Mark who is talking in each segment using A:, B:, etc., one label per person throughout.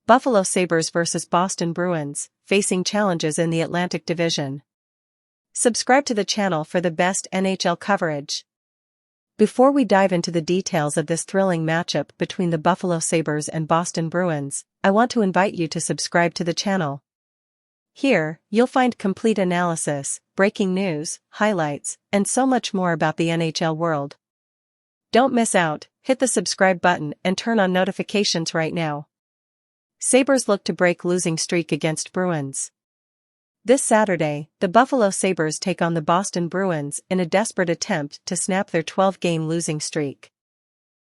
A: Buffalo Sabres vs. Boston Bruins, facing challenges in the Atlantic Division. Subscribe to the channel for the best NHL coverage. Before we dive into the details of this thrilling matchup between the Buffalo Sabres and Boston Bruins, I want to invite you to subscribe to the channel. Here, you'll find complete analysis, breaking news, highlights, and so much more about the NHL world. Don't miss out, hit the subscribe button and turn on notifications right now. Sabres look to break losing streak against Bruins. This Saturday, the Buffalo Sabres take on the Boston Bruins in a desperate attempt to snap their 12-game losing streak.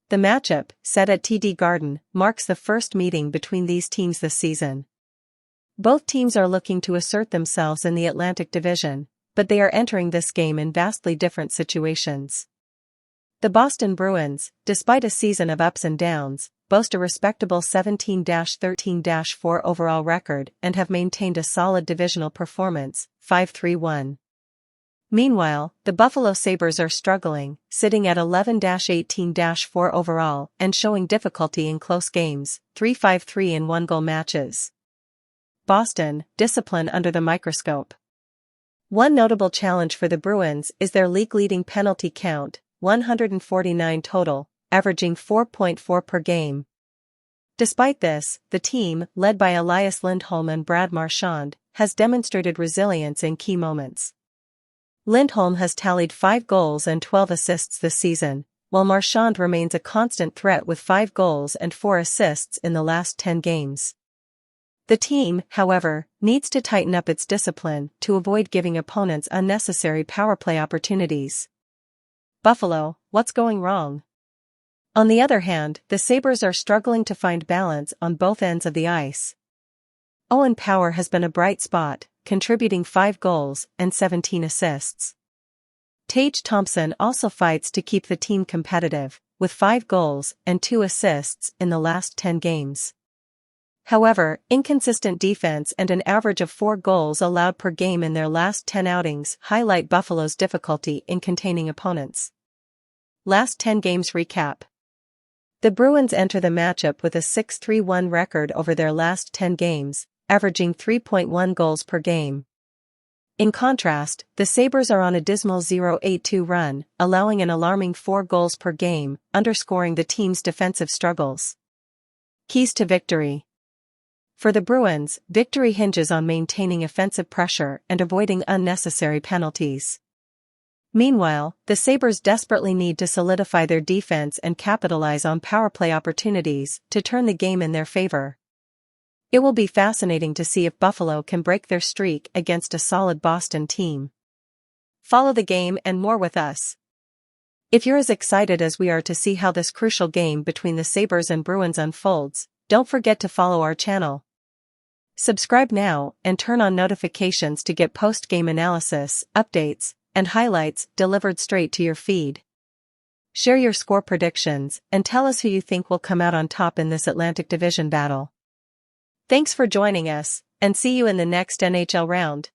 A: The matchup, set at TD Garden, marks the first meeting between these teams this season. Both teams are looking to assert themselves in the Atlantic Division, but they are entering this game in vastly different situations. The Boston Bruins, despite a season of ups and downs, boast a respectable 17-13-4 overall record and have maintained a solid divisional performance, 5-3-1. Meanwhile, the Buffalo Sabres are struggling, sitting at 11-18-4 overall and showing difficulty in close games, 3-5-3 in one-goal matches. Boston, discipline under the microscope. One notable challenge for the Bruins is their league-leading penalty count, 149 total, averaging 4.4 per game. Despite this, the team, led by Elias Lindholm and Brad Marchand, has demonstrated resilience in key moments. Lindholm has tallied 5 goals and 12 assists this season, while Marchand remains a constant threat with 5 goals and 4 assists in the last 10 games. The team, however, needs to tighten up its discipline to avoid giving opponents unnecessary power play opportunities. Buffalo, what's going wrong? On the other hand, the Sabres are struggling to find balance on both ends of the ice. Owen Power has been a bright spot, contributing 5 goals and 17 assists. Tage Thompson also fights to keep the team competitive, with 5 goals and 2 assists in the last 10 games. However, inconsistent defense and an average of 4 goals allowed per game in their last 10 outings highlight Buffalo's difficulty in containing opponents. Last 10 games recap. The Bruins enter the matchup with a 6-3-1 record over their last 10 games, averaging 3.1 goals per game. In contrast, the Sabres are on a dismal 0-8-2 run, allowing an alarming 4 goals per game, underscoring the team's defensive struggles. Keys to victory. For the Bruins, victory hinges on maintaining offensive pressure and avoiding unnecessary penalties. Meanwhile, the Sabres desperately need to solidify their defense and capitalize on power play opportunities to turn the game in their favor. It will be fascinating to see if Buffalo can break their streak against a solid Boston team. Follow the game and more with us. If you're as excited as we are to see how this crucial game between the Sabres and Bruins unfolds, don't forget to follow our channel. Subscribe now and turn on notifications to get post-game analysis, updates, and highlights delivered straight to your feed. Share your score predictions and tell us who you think will come out on top in this Atlantic Division battle. Thanks for joining us, and see you in the next NHL round.